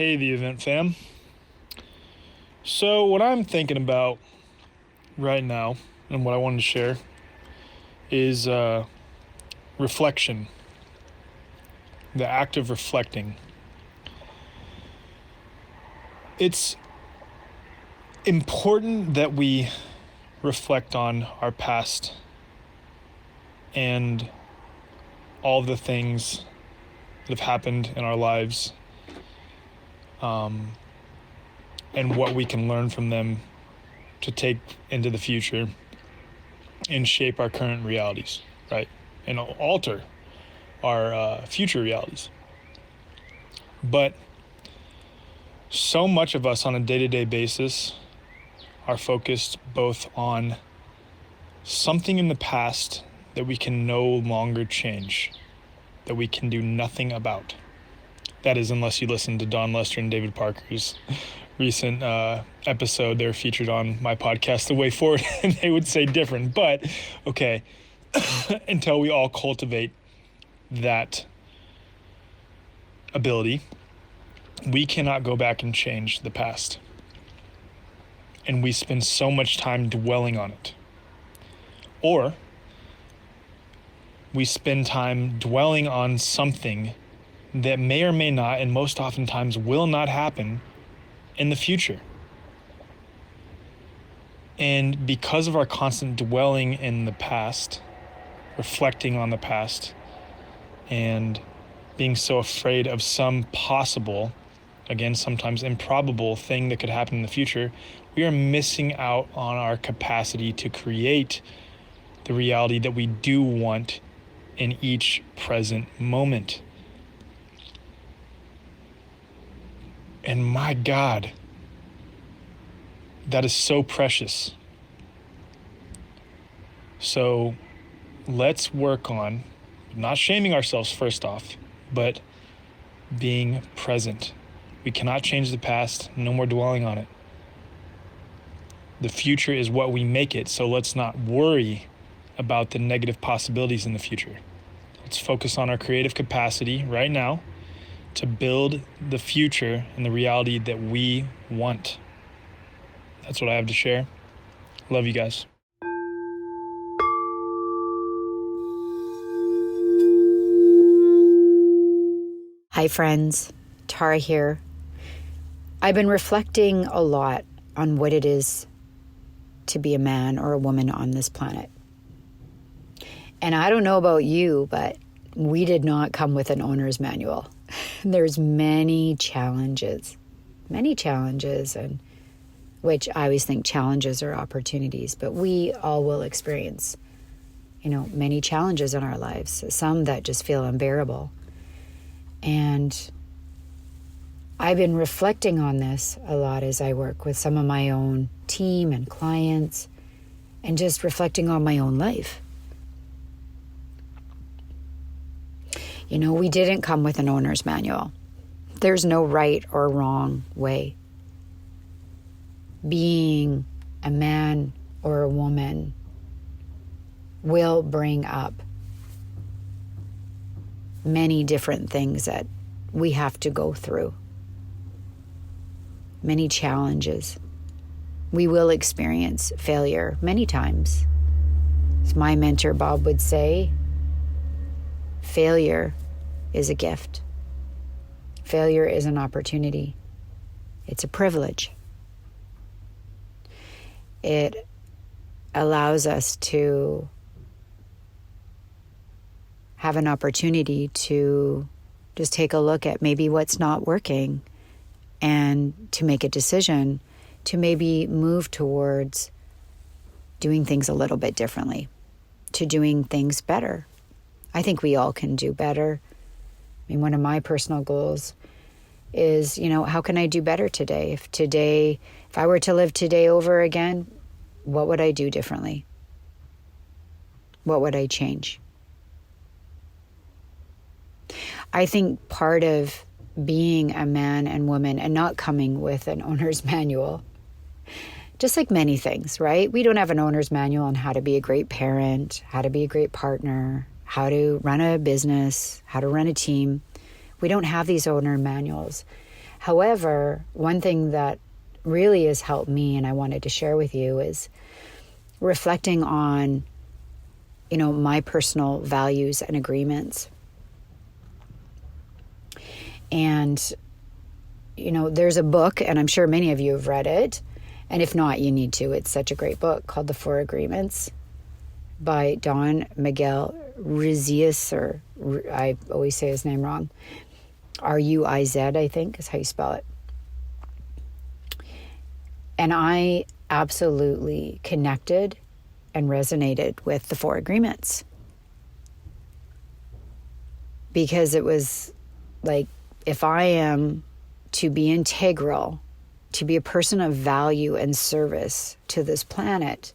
Hey, the event fam. So, what I'm thinking about right now and what I wanted to share is reflection, the act of reflecting. It's important that we reflect on our past and all the things that have happened in our lives, and what we can learn from them to take into the future and shape our current realities, right? And alter our future realities. But so much of us on a day-to-day basis are focused both on something in the past that we can no longer change, that we can do nothing about. That is, unless you listen to Don Lester and David Parker's recent episode they're featured on my podcast, The Way Forward, and they would say different. But, okay, until we all cultivate that ability, we cannot go back and change the past. And we spend so much time dwelling on it. Or we spend time dwelling on something that may or may not, and most oftentimes will not happen in the future. And because of our constant dwelling in the past, reflecting on the past, and being so afraid of some possible, again, sometimes improbable thing that could happen in the future, we are missing out on our capacity to create the reality that we do want in each present moment. And my God, that is so precious. So let's work on not shaming ourselves first off, but being present. We cannot change the past, no more dwelling on it. The future is what we make it, so let's not worry about the negative possibilities in the future. Let's focus on our creative capacity right now to build the future and the reality that we want. That's what I have to share. Love you guys. Hi friends, Tara here. I've been reflecting a lot on what it is to be a man or a woman on this planet. And I don't know about you, but we did not come with an owner's manual. There's many challenges, and which I always think challenges are opportunities, but we all will experience, many challenges in our lives, some that just feel unbearable. And I've been reflecting on this a lot as I work with some of my own team and clients, and just reflecting on my own life. We didn't come with an owner's manual. There's no right or wrong way. Being a man or a woman will bring up many different things that we have to go through. Many challenges. We will experience failure many times. As my mentor Bob would say, failure is a gift. Failure is an opportunity. It's a privilege. It allows us to have an opportunity to just take a look at maybe what's not working and to make a decision to maybe move towards doing things a little bit differently, to doing things better. I think we all can do better. One of my personal goals is, how can I do better today? If I were to live today over again, what would I do differently? What would I change? I think part of being a man and woman and not coming with an owner's manual, just like many things, right? We don't have an owner's manual on how to be a great parent, how to be a great partner, how to run a business, how to run a team. We don't have these owner manuals. However, one thing that really has helped me and I wanted to share with you is reflecting on, my personal values and agreements. And, there's a book, and I'm sure many of you have read it. And if not, you need to. It's such a great book called The Four Agreements by Don Miguel Ruiz, or I always say his name wrong. Ruiz, I think, is how you spell it. And I absolutely connected and resonated with the Four Agreements. Because it was like, if I am to be integral, to be a person of value and service to this planet,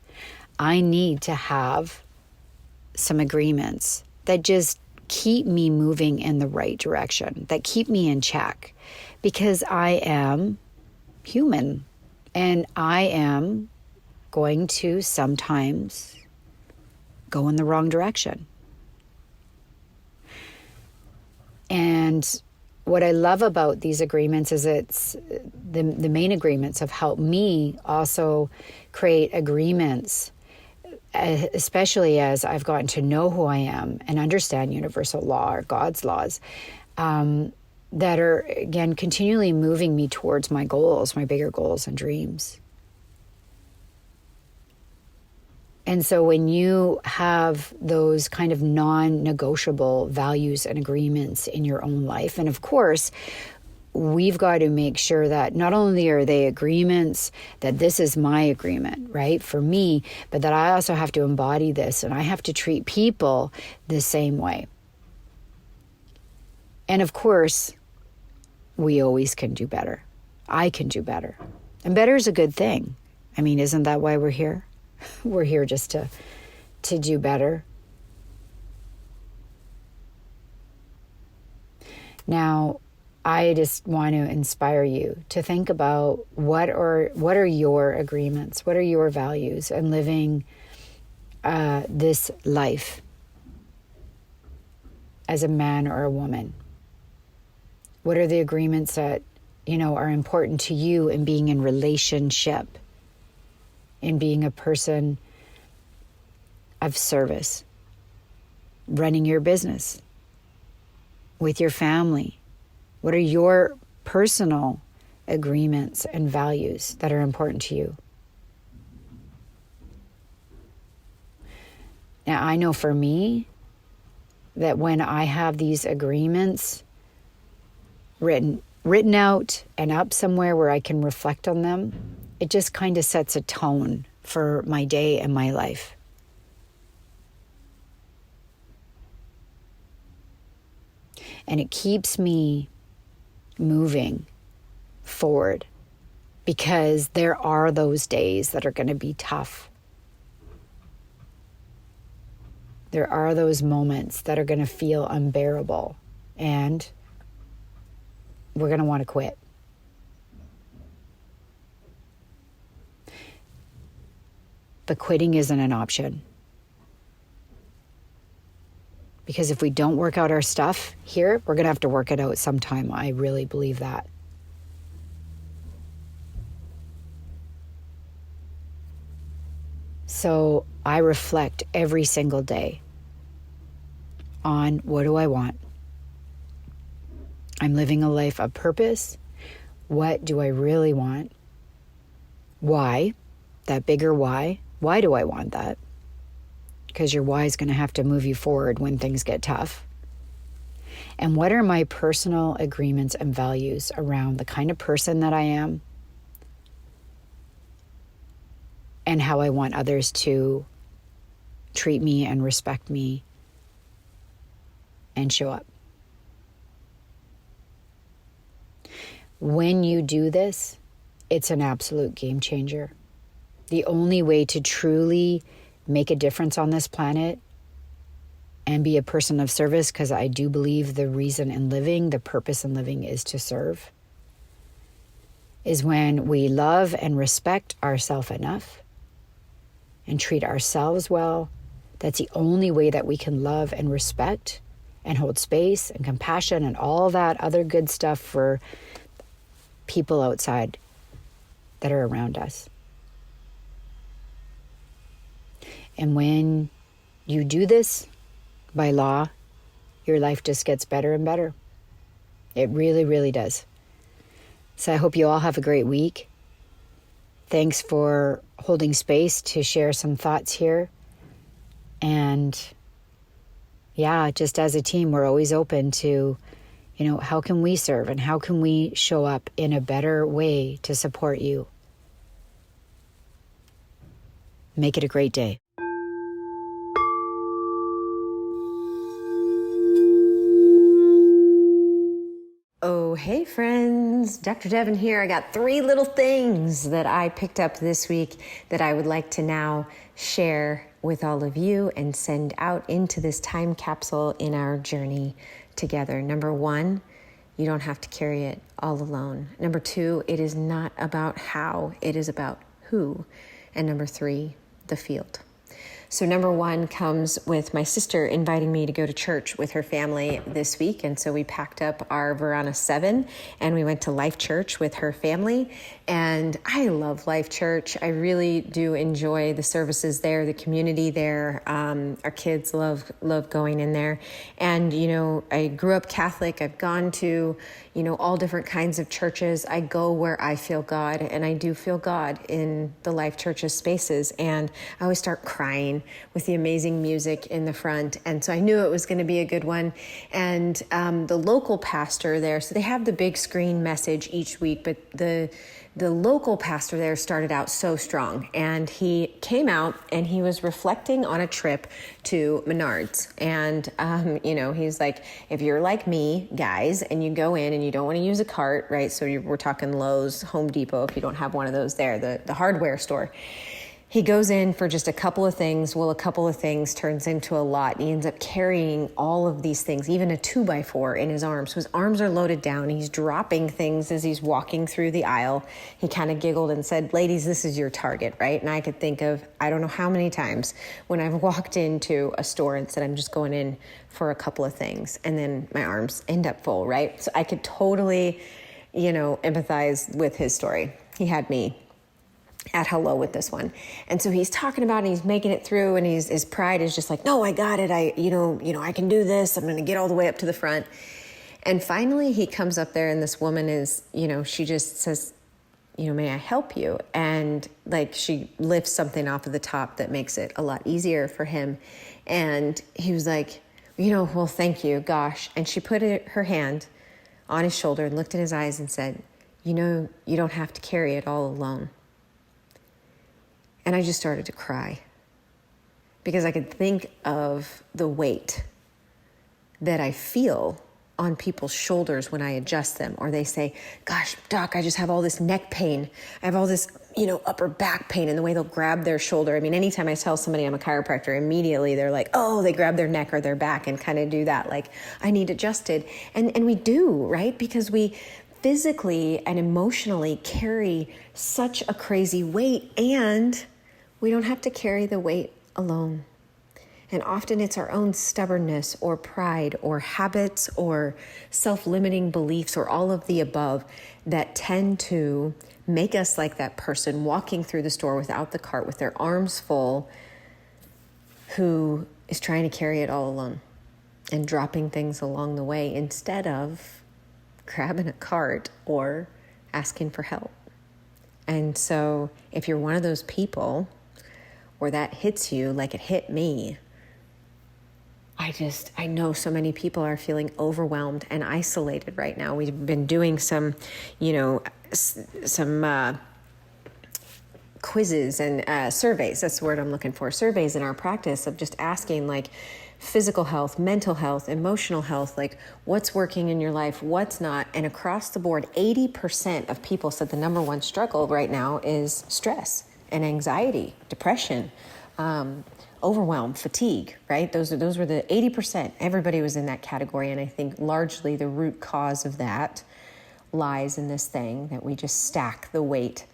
I need to have some agreements that just keep me moving in the right direction, that keep me in check, because I am human and I am going to sometimes go in the wrong direction. And what I love about these agreements is it's the main agreements have helped me also create agreements, especially as I've gotten to know who I am and understand universal law or God's laws, that are, again, continually moving me towards my goals, my bigger goals and dreams. And so when you have those kind of non-negotiable values and agreements in your own life, and of course, we've got to make sure that not only are they agreements, that this is my agreement, right, for me, but that I also have to embody this and I have to treat people the same way. And of course, we always can do better. I can do better. And better is a good thing. I mean, isn't that why we're here? We're here just to do better. Now, I just want to inspire you to think about what are your agreements, what are your values in living this life as a man or a woman. What are the agreements that, are important to you in being in relationship, in being a person of service, running your business, with your family? What are your personal agreements and values that are important to you? Now, I know for me that when I have these agreements written out and up somewhere where I can reflect on them, it just kind of sets a tone for my day and my life. And it keeps me moving forward, because there are those days that are going to be tough. There are those moments that are going to feel unbearable, and we're going to want to quit. But quitting isn't an option. Because if we don't work out our stuff here, we're going to have to work it out sometime. I really believe that. So I reflect every single day on, what do I want? I'm living a life of purpose. What do I really want? Why? That bigger why. Why do I want that? Because your why is going to have to move you forward when things get tough. And what are my personal agreements and values around the kind of person that I am and how I want others to treat me and respect me and show up? When you do this, it's an absolute game changer. The only way to truly make a difference on this planet and be a person of service, because I do believe the reason in living, the purpose in living, is to serve, is when we love and respect ourselves enough and treat ourselves well. That's the only way that we can love and respect and hold space and compassion and all that other good stuff for people outside that are around us. And when you do this by law, your life just gets better and better. It really, really does. So I hope you all have a great week. Thanks for holding space to share some thoughts here. And yeah, just as a team, we're always open to, how can we serve and how can we show up in a better way to support you? Make it a great day. Oh, hey friends, Dr. Devin here. I got 3 little things that I picked up this week that I would like to now share with all of you and send out into this time capsule in our journey together. Number 1, you don't have to carry it all alone. Number 2, it is not about how, it is about who. And number 3, the field. So number 1 comes with my sister inviting me to go to church with her family this week. And so we packed up our Vrana 7 and we went to Life Church with her family. And I love Life Church. I really do enjoy the services there, the community there. Our kids love going in there. And, I grew up Catholic. I've gone to, all different kinds of churches. I go where I feel God, and I do feel God in the Life Church's spaces. And I always start crying with the amazing music in the front. And so I knew it was going to be a good one. And the local pastor there, so they have the big screen message each week, but the local pastor there started out so strong, and he came out and he was reflecting on a trip to Menards. And, he's like, if you're like me, guys, and you go in and you don't want to use a cart, right? So we're talking Lowe's, Home Depot, if you don't have one of those there, the hardware store. He goes in for just a couple of things. Well, a couple of things turns into a lot. He ends up carrying all of these things, even a 2x4 in his arms. So his arms are loaded down. He's dropping things as he's walking through the aisle. He kind of giggled and said, ladies, this is your target, right? And I could think of, I don't know how many times when I've walked into a store and said, I'm just going in for a couple of things. And then my arms end up full, right? So I could totally, empathize with his story. He had me at hello with this one. And so he's talking about it, he's making it through, and his pride is just like, no, I got it. I can do this. I'm going to get all the way up to the front. And finally he comes up there, and this woman is, she just says, may I help you? And she lifts something off of the top that makes it a lot easier for him. And he was like, well, thank you. Gosh. And she put her hand on his shoulder and looked in his eyes and said, you don't have to carry it all alone. And I just started to cry because I could think of the weight that I feel on people's shoulders when I adjust them, or they say, gosh, doc, I just have all this neck pain. I have all this, upper back pain, and the way they'll grab their shoulder. I mean, anytime I tell somebody I'm a chiropractor, immediately they're like, oh, they grab their neck or their back and kind of do that. Like, I need adjusted. And we do, right? Because we physically and emotionally carry such a crazy weight, and we don't have to carry the weight alone. And often it's our own stubbornness or pride or habits or self-limiting beliefs or all of the above that tend to make us like that person walking through the store without the cart with their arms full, who is trying to carry it all alone and dropping things along the way instead of grabbing a cart or asking for help. And so if you're one of those people where that hits you like it hit me, I know so many people are feeling overwhelmed and isolated right now. We've been doing some quizzes and surveys. That's the word I'm looking for. Surveys in our practice of just asking physical health, mental health, emotional health, what's working in your life, what's not. And across the board, 80% of people said the number one struggle right now is stress and anxiety, depression, overwhelm, fatigue, right? Those were the 80%. Everybody was in that category. And I think largely the root cause of that lies in this thing that we just stack the weight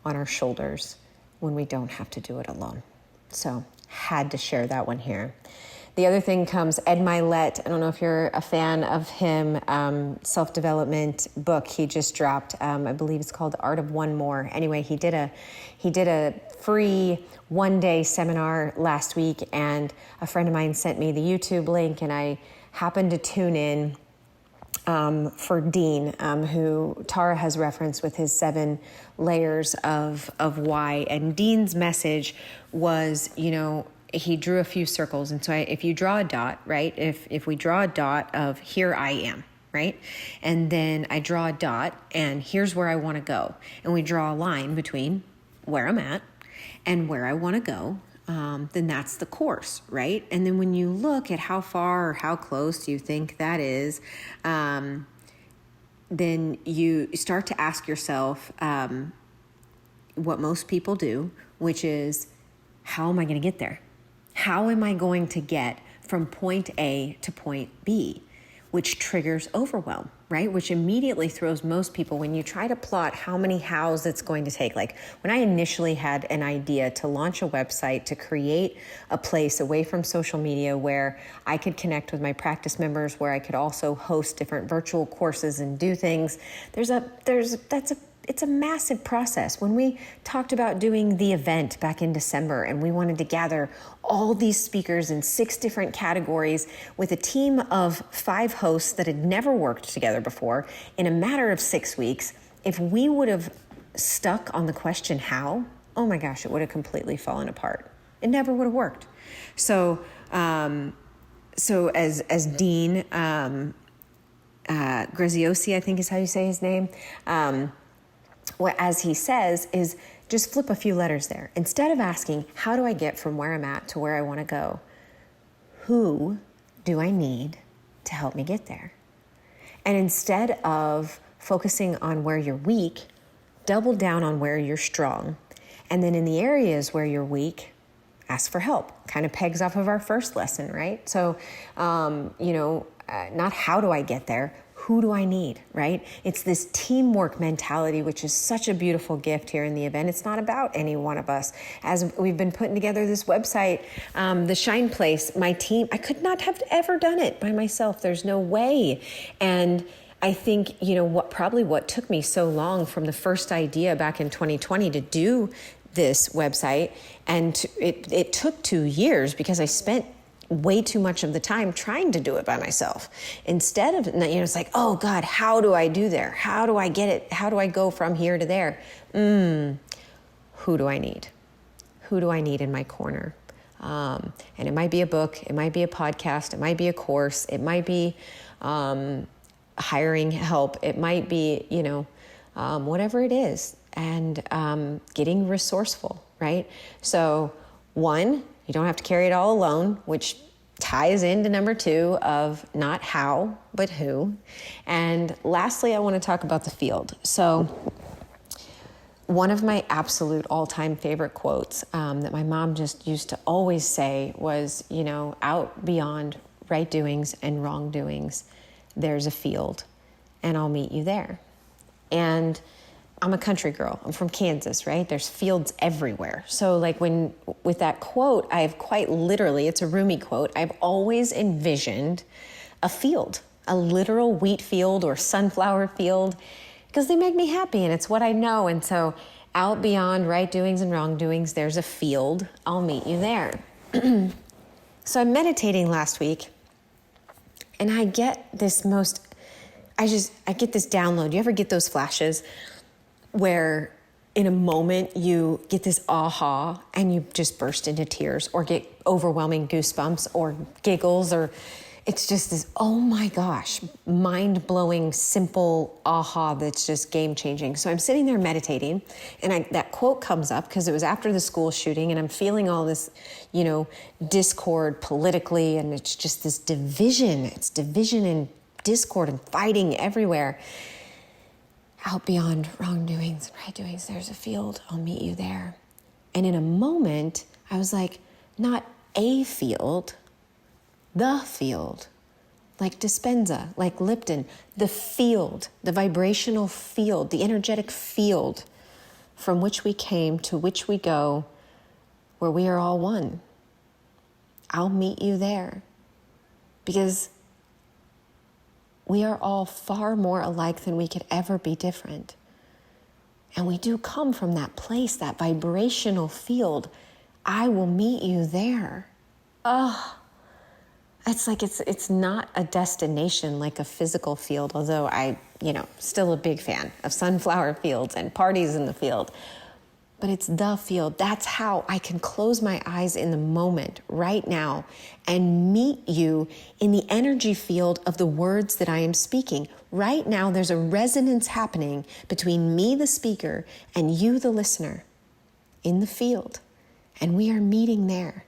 on our shoulders when we don't have to do it alone. So had to share that one here. The other thing comes Ed Milet. I don't know if you're a fan of him. Self-development book he just dropped. I believe it's called The Art of One More. Anyway, he did a free one-day seminar last week, and a friend of mine sent me the YouTube link, and I happened to tune in for Dean, who Tara has referenced with his 7 layers of why. And Dean's message was, he drew a few circles. And so if you draw a dot, right, if we draw a dot of here I am, right, and then I draw a dot and here's where I want to go, and we draw a line between where I'm at and where I want to go, then that's the course, right? And then when you look at how far or how close you think that is, then you start to ask yourself what most people do, which is, how am I going to get there? How am I going to get from point A to point B? Which triggers overwhelm, right? Which immediately throws most people when you try to plot how many hows it's going to take. Like when I initially had an idea to launch a website, to create a place away from social media where I could connect with my practice members, where I could also host different virtual courses and do things, it's a massive process. When we talked about doing the event back in December and we wanted to gather all these speakers in 6 different categories with a team of 5 hosts that had never worked together before in a matter of 6 weeks, if we would have stuck on the question how, oh my gosh, it would have completely fallen apart. It never would have worked. So as Dean Graziosi, I think is how you say his name, what, as he says, is just flip a few letters there. Instead of asking, how do I get from where I'm at to where I want to go? Who do I need to help me get there? And instead of focusing on where you're weak, double down on where you're strong. And then in the areas where you're weak, ask for help. Kind of pegs off of our first lesson, right? So, not how do I get there? Who do I need, right? It's this teamwork mentality, which is such a beautiful gift here in the event. It's not about any one of us. As we've been putting together this website, the Shine Place, my team, I could not have ever done it by myself. There's no way. And I think, what took me so long from the first idea back in 2020 to do this website, and it took 2 years because I spent way too much of the time trying to do it by myself. Instead of, it's like, oh God, how do I do there? How do I get it? How do I go from here to there? Who do I need? Who do I need in my corner? And it might be a book, it might be a podcast, it might be a course, it might be hiring help, it might be, whatever it is, and getting resourceful, right? So 1, you don't have to carry it all alone, which ties into number 2 of not how, but who. And lastly, I want to talk about the field. So one of my absolute all-time favorite quotes that my mom just used to always say was, out beyond right doings and wrong doings, there's a field, and I'll meet you there. And I'm a country girl. I'm from Kansas, right? There's fields everywhere. So with that quote, I've quite literally, it's a Rumi quote, I've always envisioned a field, a literal wheat field or sunflower field, because they make me happy and it's what I know. And so out beyond right doings and wrong doings, there's a field. I'll meet you there. So I'm meditating last week and I get this I get this download. You ever get those flashes where in a moment you get this aha and you just burst into tears or get overwhelming goosebumps or giggles, or it's just this, oh my gosh, mind-blowing, simple aha that's just game-changing. So I'm sitting there meditating and that quote comes up because it was after the school shooting and I'm feeling all this, discord politically, and it's just this division. It's division and discord and fighting everywhere. Out beyond wrongdoings and right doings, there's a field. I'll meet you there. And in a moment, I was like, not a field, the field. Like Dispenza, like Lipton, the field, the vibrational field, the energetic field from which we came, to which we go, where we are all one. I'll meet you there. Because we are all far more alike than we could ever be different. And we do come from that place, that vibrational field. I will meet you there. It's like it's not a destination like a physical field, although still a big fan of sunflower fields and parties in the field. But it's the field. That's how I can close my eyes in the moment right now and meet you in the energy field of the words that I am speaking. Right now, there's a resonance happening between me, the speaker, and you, the listener, in the field. And we are meeting there.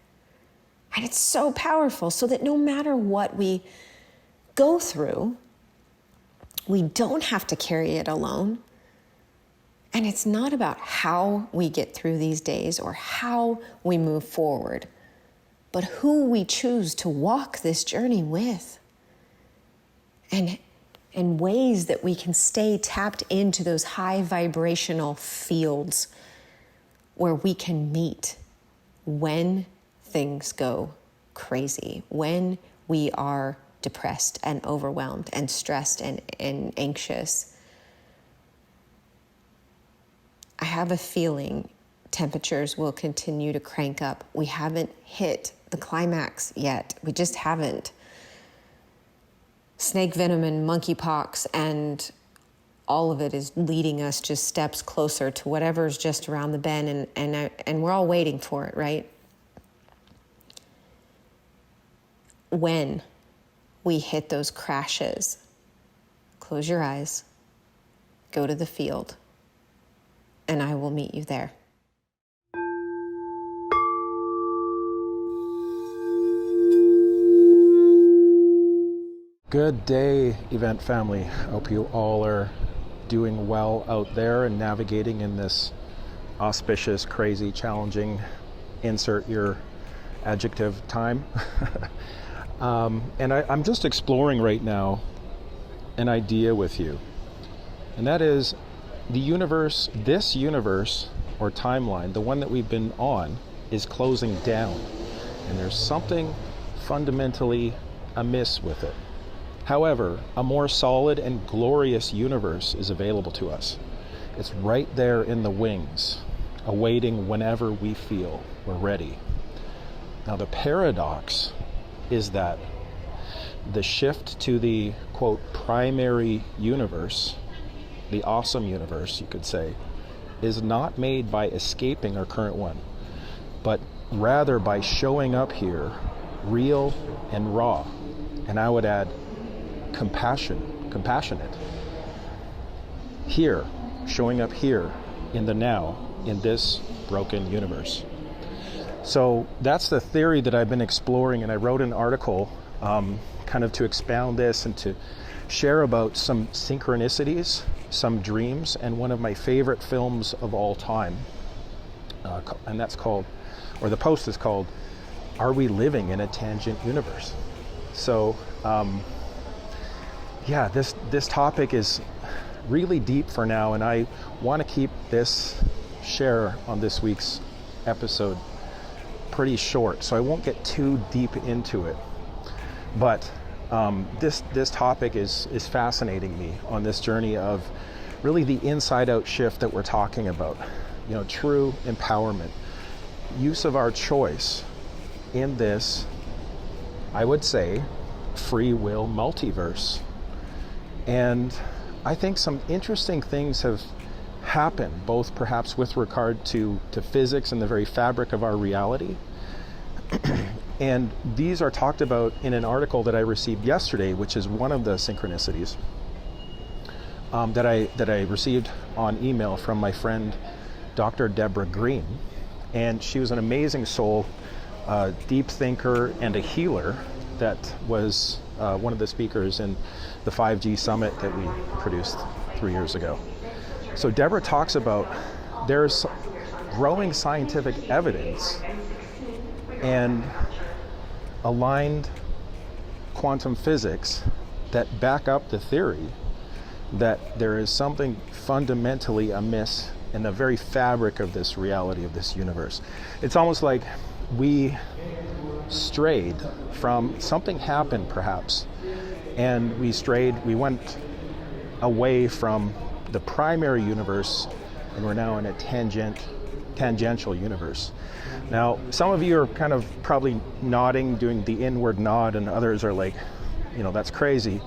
And it's so powerful, so that no matter what we go through, we don't have to carry it alone. And it's not about how we get through these days or how we move forward, but who we choose to walk this journey with. And ways that we can stay tapped into those high vibrational fields where we can meet when things go crazy, when we are depressed and overwhelmed and stressed and anxious. I have a feeling temperatures will continue to crank up. We haven't hit the climax yet. We just haven't. Snake venom and monkeypox and all of it is leading us just steps closer to whatever's just around the bend, and we're all waiting for it, right? When we hit those crashes, close your eyes, go to the field, and I will meet you there. Good day, event family. I hope you all are doing well out there and navigating in this auspicious, crazy, challenging, insert your adjective time. And I'm just exploring right now an idea with you. And that is the universe, this universe or timeline, the one that we've been on, is closing down. And there's something fundamentally amiss with it. However, a more solid and glorious universe is available to us. It's right there in the wings, awaiting whenever we feel we're ready. Now, the paradox is that the shift to the, quote, primary universe, the awesome universe, you could say, is not made by escaping our current one, but rather by showing up here, real and raw. And I would add, compassionate. Here, showing up here in the now, in this broken universe. So that's the theory that I've been exploring, and I wrote an article kind of to expound this and to share about some synchronicities, some dreams, and one of my favorite films of all time. And that's called, or the post is called, Are We Living in a Tangent Universe? So, this topic is really deep for now, and I want to keep this share on this week's episode pretty short, so I won't get too deep into it. But this topic is fascinating me on this journey of really the inside-out shift that we're talking about. You know, true empowerment, use of our choice in this, I would say, free will multiverse. And I think some interesting things have happened, both perhaps with regard to physics and the very fabric of our reality. And these are talked about in an article that I received yesterday, which is one of the synchronicities that I received on email from my friend, Dr. Deborah Green. And she was an amazing soul, deep thinker and a healer that was one of the speakers in the 5G summit that we produced 3 years ago. So Deborah talks about there's growing scientific evidence and aligned quantum physics that back up the theory that there is something fundamentally amiss in the very fabric of this reality of this universe. It's almost like we strayed from something happened perhaps, and we went away from the primary universe, and we're now in a tangential universe. Now, some of you are kind of probably nodding, doing the inward nod, and others are like, that's crazy.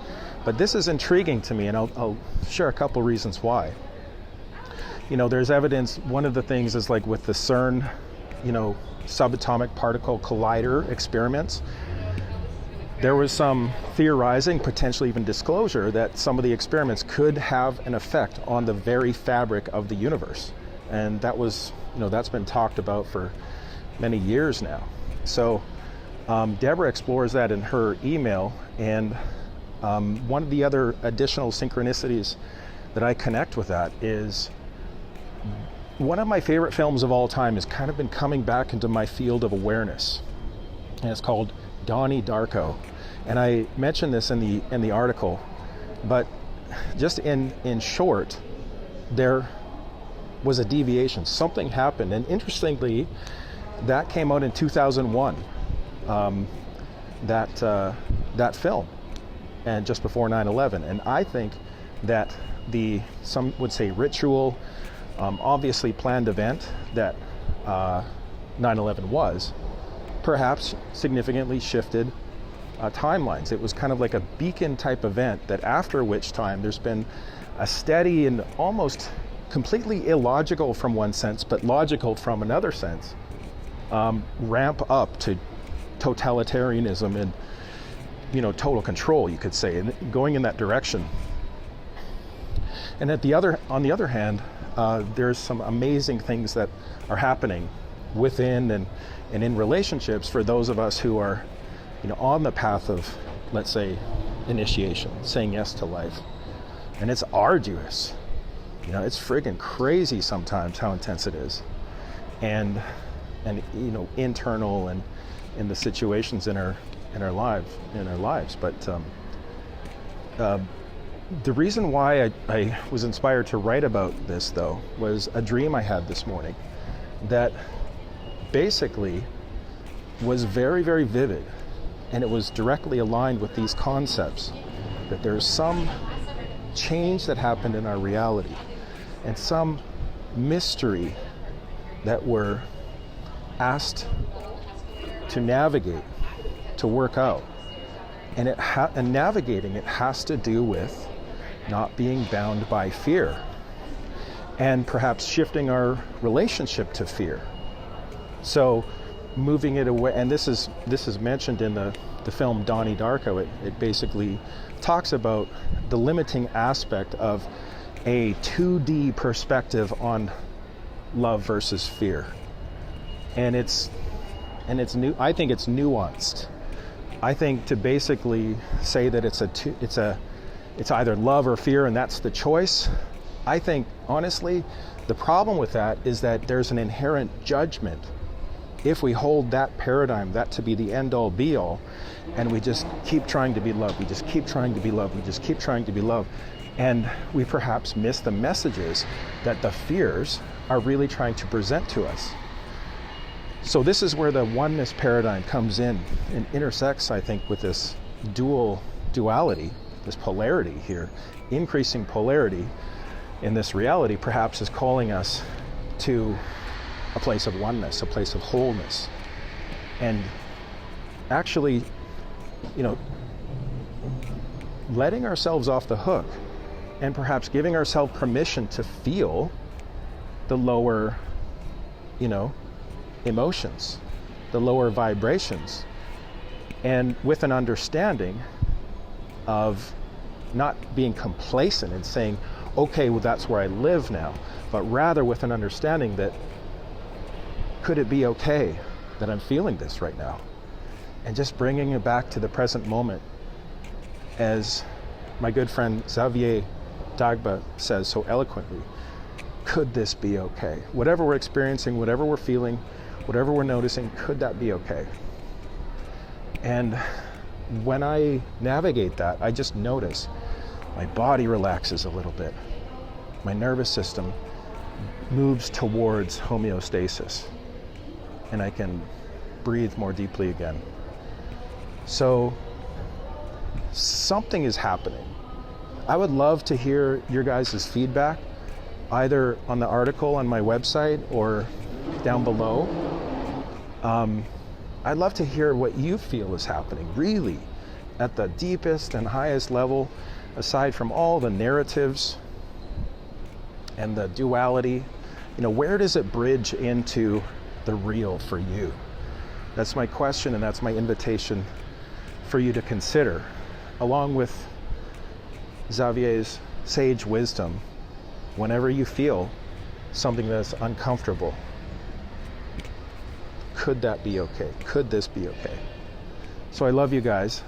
But this is intriguing to me, and I'll share a couple reasons why. There's evidence. One of the things is like with the CERN, subatomic particle collider experiments, there was some theorizing, potentially even disclosure, that some of the experiments could have an effect on the very fabric of the universe. And that was, that's been talked about for many years now. So Deborah explores that in her email, and one of the other additional synchronicities that I connect with that is one of my favorite films of all time has kind of been coming back into my field of awareness, and it's called Donnie Darko. And I mentioned this in the article, but just in short, there was a deviation. Something happened, and interestingly, that came out in 2001. That film, and just before 9/11. And I think that some would say ritual, obviously planned event that 9/11 was, perhaps significantly shifted timelines. It was kind of like a beacon type event that after which time there's been a steady and almost completely illogical from one sense, but logical from another sense, ramp up to totalitarianism and total control, you could say, and going in that direction. And on the other hand, there's some amazing things that are happening within and in relationships for those of us who are on the path of, let's say, initiation, saying yes to life. And it's arduous. It's friggin' crazy sometimes how intense it is, and internal and in the situations in our lives. But the reason why I was inspired to write about this, though, was a dream I had this morning that basically was very, very vivid, and it was directly aligned with these concepts that there's some change that happened in our reality and some mystery that we're asked to navigate, to work out. And navigating it has to do with not being bound by fear, and perhaps shifting our relationship to fear. So moving it away, and this is mentioned in the film Donnie Darko. It basically talks about the limiting aspect of a 2D perspective on love versus fear. And it's new. I think it's nuanced. I think to basically say that it's either love or fear, and that's the choice. I think honestly, the problem with that is that there's an inherent judgment if we hold that paradigm, that to be the end all be all, and we just keep trying to be loved. We just keep trying to be loved. We just keep trying to be loved, and we perhaps miss the messages that the fears are really trying to present to us. So this is where the oneness paradigm comes in and intersects, I think, with this duality, this polarity here. Increasing polarity in this reality perhaps is calling us to a place of oneness, a place of wholeness. And actually, letting ourselves off the hook and perhaps giving ourselves permission to feel the lower, emotions, the lower vibrations, and with an understanding of not being complacent and saying, okay, well, that's where I live now, but rather with an understanding that, could it be okay that I'm feeling this right now? And just bringing it back to the present moment. As my good friend Xavier Dagba says so eloquently, could this be okay? Whatever we're experiencing, whatever we're feeling, whatever we're noticing, could that be okay? And when I navigate that, I just notice my body relaxes a little bit. My nervous system moves towards homeostasis. And I can breathe more deeply again. So something is happening. I would love to hear your guys' feedback, either on the article on my website or down below. I'd love to hear what you feel is happening, really, at the deepest and highest level, aside from all the narratives and the duality. Where does it bridge into the real for you? That's my question, and that's my invitation for you to consider, along with Xavier's sage wisdom. Whenever you feel something that's uncomfortable, could that be okay? Could this be okay? So I love you guys.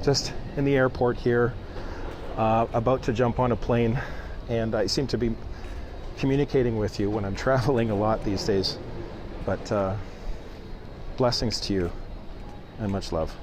Just in the airport here, about to jump on a plane, and I seem to be communicating with you when I'm traveling a lot these days. But blessings to you and much love.